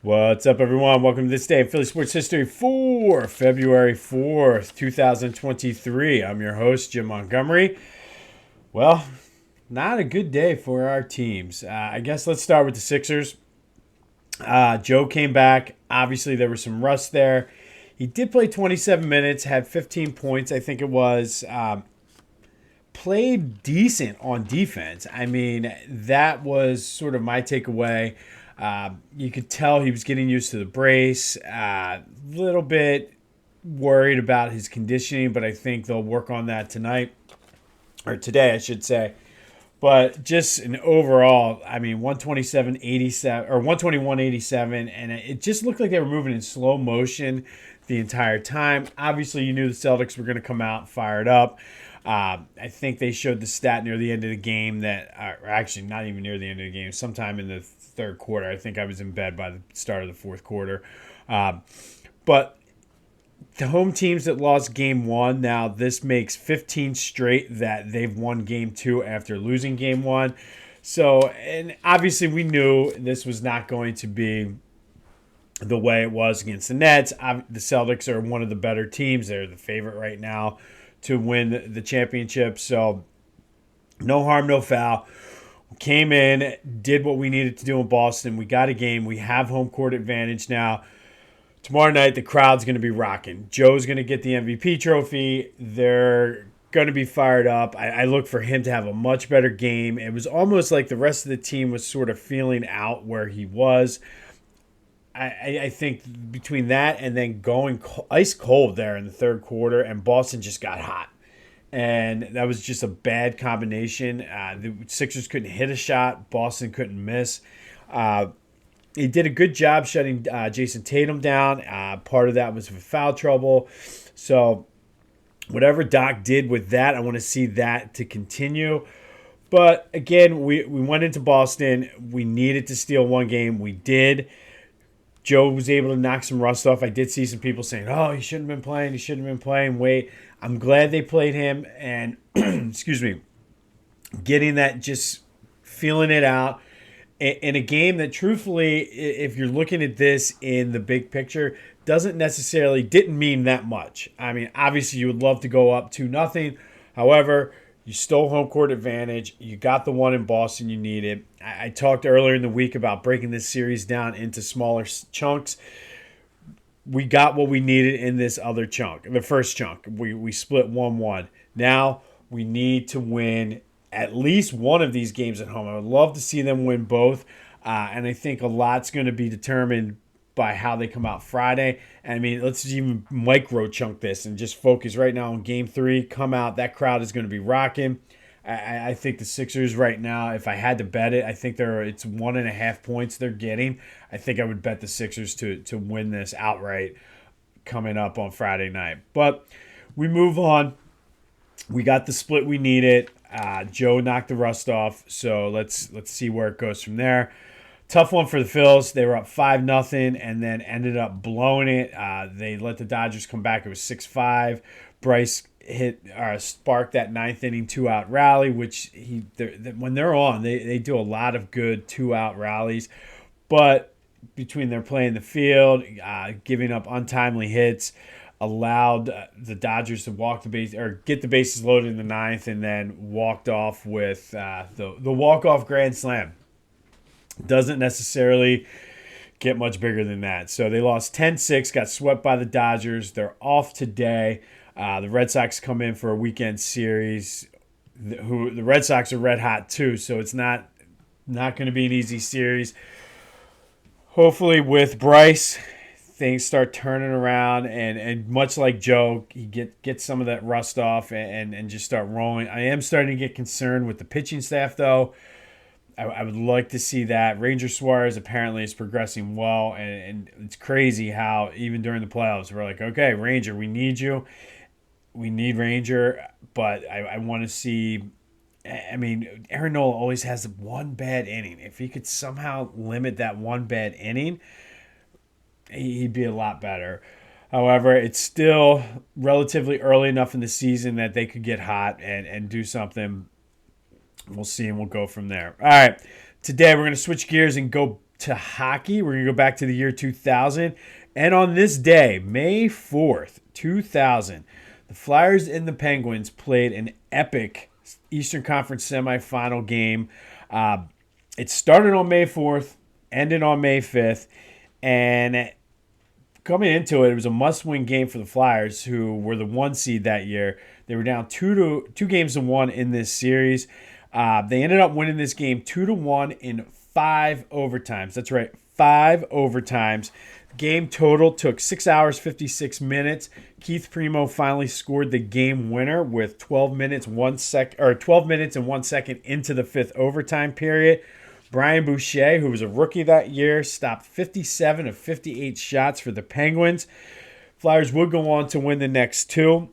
What's up, everyone? Welcome to this day in Philly sports history for February 4th, 2023. I'm your host, Jim Montgomery. Well, not a good day for our teams. I guess let's start with the Sixers. Joe came back. Obviously, there was some rust there. He did play 27 minutes, had 15 points, I think it was. Played decent on defense. I mean, that was sort of my takeaway. You could tell he was getting used to the brace. A little bit worried about his conditioning, but I think they'll work on that tonight, or today, I should say. But just an overall, I mean, 127.87 or 121.87, and it just looked like they were moving in slow motion the entire time. Obviously, you knew the Celtics were going to come out fired up. I think they showed the stat near the end of the game that, or actually not even near the end of the game, sometime in the third quarter. I think I was in bed by the start of the fourth quarter. But the home teams that lost game one, now this makes 15 straight that they've won game two after losing game one. So, and obviously we knew this was not going to be the way it was against the Nets. The Celtics are one of the better teams. They're the favorite right now to win the championship. So, no harm, no foul. Came in, did what we needed to do in Boston. We got a game. We have home court advantage now. Tomorrow night, the crowd's going to be rocking. Joe's going to get the MVP trophy. They're going to be fired up. I look for him to have a much better game. It was almost like the rest of the team was sort of feeling out where he was. I think between that and then going ice cold there in the third quarter, and Boston just got hot. And that was just a bad combination. The Sixers couldn't hit a shot. Boston couldn't miss. He did a good job shutting Jason Tatum down. Part of that was with foul trouble. So whatever Doc did with that, I want to see that to continue. But again, we went into Boston. We needed to steal one game. We did. Joe was able to knock some rust off. I did see some people saying, oh, he shouldn't have been playing. He shouldn't have been playing. Wait, I'm glad they played him. And, excuse me, getting that, just feeling it out. In a game that, truthfully, if you're looking at this in the big picture, didn't mean that much. I mean, obviously, you would love to go up 2-0. However, you stole home court advantage. You got the one in Boston you needed. I talked earlier in the week about breaking this series down into smaller chunks. We got what we needed in this other chunk, the first chunk. We split 1-1. Now we need to win at least one of these games at home. I would love to see them win both. And I think a lot's going to be determined by how they come out Friday. I mean, let's even micro chunk this and just focus right now on game three. Come out. That crowd is going to be rocking. I think the Sixers right now, if I had to bet it, I think it's 1.5 points they're getting. I think I would bet the Sixers to win this outright coming up on Friday night. But we move on. We got the split we needed. Joe knocked the rust off, so let's see where it goes from there. Tough one for the Phils. They were up 5-0 and then ended up blowing it. They let the Dodgers come back. It was 6-5. Bryce sparked that ninth inning 2-out rally, which when they're on, they do a lot of good 2-out rallies. But between their play in the field, giving up untimely hits, allowed the Dodgers to walk the base or get the bases loaded in the ninth, and then walked off with the walk-off grand slam. Doesn't necessarily get much bigger than that. So they lost 10-6, got swept by the Dodgers. They're off today. The Red Sox come in for a weekend series. The Red Sox are red hot too, so it's not going to be an easy series. Hopefully with Bryce, things start turning around, and much like Joe, he get some of that rust off and just start rolling. I am starting to get concerned with the pitching staff, though. I would like to see that. Ranger Suarez apparently is progressing well, and it's crazy how even during the playoffs, we're like, okay, Ranger, we need you. We need Ranger, but I want to see. I mean, Aaron Nola always has one bad inning. If he could somehow limit that one bad inning, he'd be a lot better. However, it's still relatively early enough in the season that they could get hot and do something. We'll see, and we'll go from there. All right. Today, we're going to switch gears and go to hockey. We're going to go back to the year 2000. And on this day, May 4th, 2000, the Flyers and the Penguins played an epic Eastern Conference semifinal game. It started on May 4th, ended on May 5th, and coming into it, it was a must-win game for the Flyers, who were the 1 seed that year. They were down 2-1 in this series. They ended up winning this game 2-1 in 5 overtimes. That's right, 5 overtimes. Game total took 6 hours, 56 minutes. Keith Primo finally scored the game winner with 12 minutes and 1 second into the 5th overtime period. Brian Boucher, who was a rookie that year, stopped 57 of 58 shots for the Penguins. Flyers would go on to win the next 2.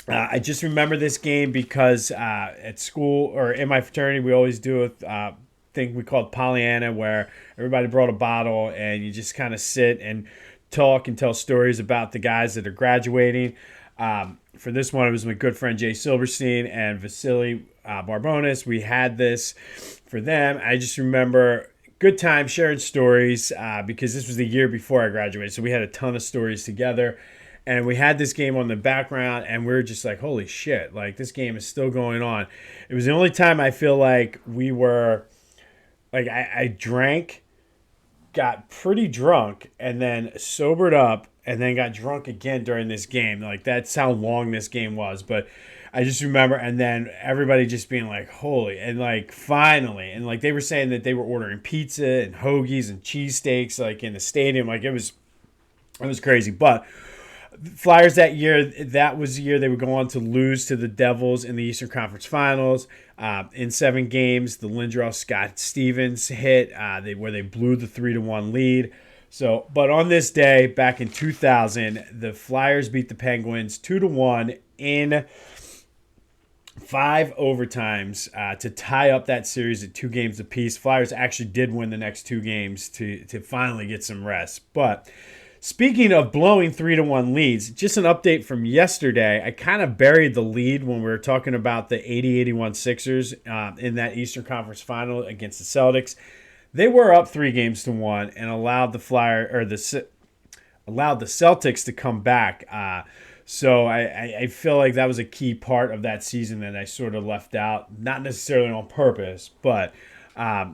I just remember this game because at school or in my fraternity, we always do a thing we called Pollyanna, where everybody brought a bottle and you just kind of sit and talk and tell stories about the guys that are graduating. For this one, it was my good friend Jay Silverstein and Vasily Barbonis. We had this for them. I just remember good time sharing stories because this was the year before I graduated. So we had a ton of stories together. And we had this game on the background, and we were just like, holy shit, like this game is still going on. It was the only time I feel like we were, like I drank, got pretty drunk, and then sobered up, and then got drunk again during this game. Like that's how long this game was. But I just remember, and then everybody just being like, holy, and like finally, and like they were saying that they were ordering pizza and hoagies and cheesesteaks like in the stadium. Like it was crazy. But Flyers that year, that was the year they would go on to lose to the Devils in the Eastern Conference Finals. In 7 games, the Lindros Scott Stevens hit where they blew the 3-1 lead. So, but on this day, back in 2000, the Flyers beat the Penguins 2-1 in 5 overtimes to tie up that series at 2 games apiece. Flyers actually did win the next 2 games to finally get some rest. But speaking of blowing 3-1 leads, just an update from yesterday. I kind of buried the lead when we were talking about the 80-81 Sixers in that Eastern Conference Final against the Celtics. They were up 3-1 and allowed the Celtics to come back. So I feel like that was a key part of that season that I sort of left out, not necessarily on purpose, but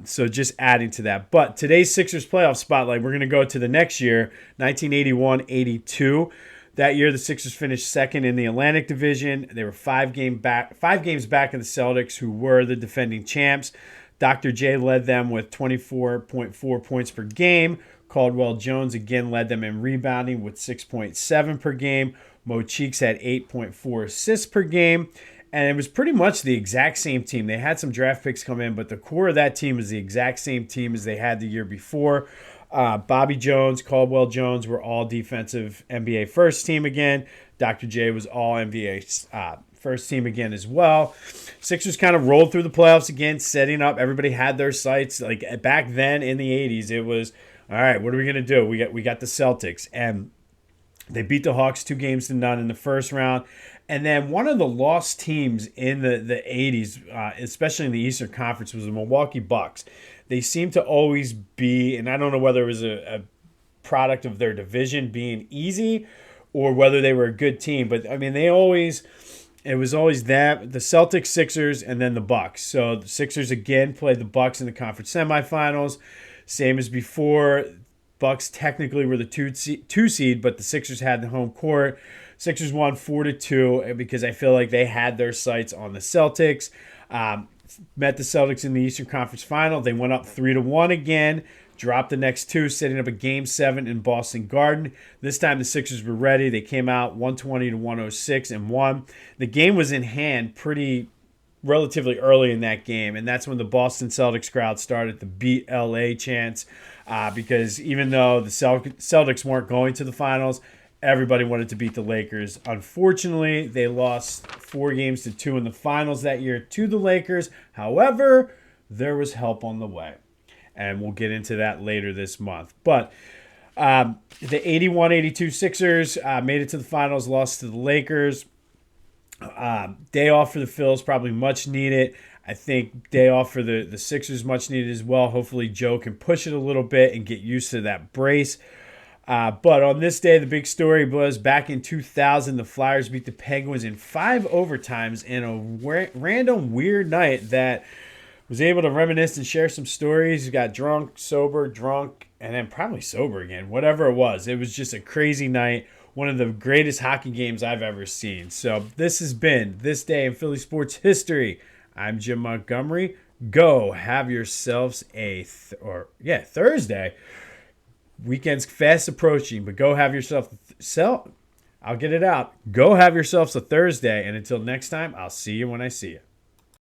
so just adding to that. But today's Sixers playoff spotlight, we're going to go to the next year, 1981-82. That year, the Sixers finished second in the Atlantic Division. They were 5 games back of the Celtics, who were the defending champs. Dr. J led them with 24.4 points per game. Caldwell Jones again led them in rebounding with 6.7 per game. Mo Cheeks had 8.4 assists per game. And it was pretty much the exact same team. They had some draft picks come in, but the core of that team was the exact same team as they had the year before. Bobby Jones, Caldwell Jones were all defensive NBA first team again. Dr. J was all NBA first team again as well. Sixers kind of rolled through the playoffs again, setting up. Everybody had their sights. Like back then in the 80s, it was, all right, what are we going to do? We got the Celtics. And they beat the Hawks 2-0 in the first round. And then one of the lost teams in the 80s, especially in the Eastern Conference, was the Milwaukee Bucks. They seemed to always be, and I don't know whether it was a product of their division being easy or whether they were a good team. But, I mean, it was always that, the Celtics, Sixers, and then the Bucks. So the Sixers again played the Bucks in the conference semifinals. Same as before. Bucks technically were the 2 seed, but the Sixers had the home court. Sixers won 4-2 because I feel like they had their sights on the Celtics. Met the Celtics in the Eastern Conference Final. They went up 3-1 again, dropped the next 2, setting up a Game 7 in Boston Garden. This time the Sixers were ready. They came out 120-106 and won. The game was in hand relatively early in that game, and that's when the Boston Celtics crowd started the Beat LA chants because even though the Celtics weren't going to the finals, everybody wanted to beat the Lakers. Unfortunately, they lost 4-2 in the finals that year to the Lakers. However, there was help on the way, and we'll get into that later this month. But the 81-82 Sixers made it to the finals, lost to the Lakers. Day off for the Phils, probably much needed. I think day off for the Sixers much needed as well. Hopefully Joe can push it a little bit and get used to that brace. But on this day, the big story was back in 2000, the Flyers beat the Penguins in 5 overtimes in a random weird night that was able to reminisce and share some stories. Got drunk, sober, drunk, and then probably sober again. Whatever it was just a crazy night. One of the greatest hockey games I've ever seen. So this has been This Day in Philly Sports History. I'm Jim Montgomery. Go have yourselves a Thursday. Weekend's fast approaching, but go have yourself I'll get it out. Go have yourselves a Thursday, and until next time, I'll see you when I see you.